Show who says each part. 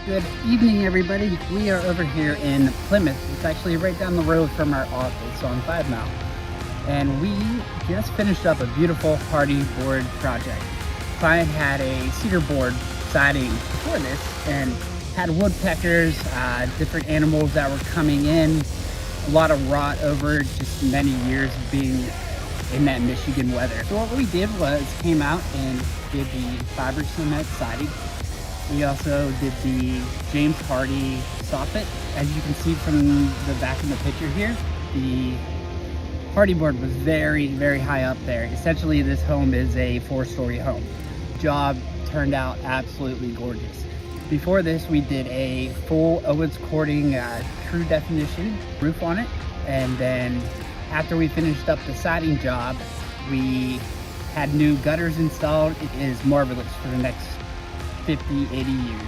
Speaker 1: Good evening, everybody. We are over here in Plymouth. It's actually right down the road from our office on 5 Mile. And we just finished up a beautiful Hardie board project. Client had a cedar board siding before this and had woodpeckers, different animals that were coming in, a lot of rot over just many years of being in that Michigan weather. So what we did was came out and did the fiber cement siding. We also did the James Hardie soffit. As you can see from the back of the picture here, the Hardie board was very, very high up there. Essentially, this home is a 4-story home. Job turned out absolutely gorgeous. Before this, we did a full Owens Corning TruDefinition roof on it. And then after we finished up the siding job, we had new gutters installed. It is marvelous for the next 50, 80 years.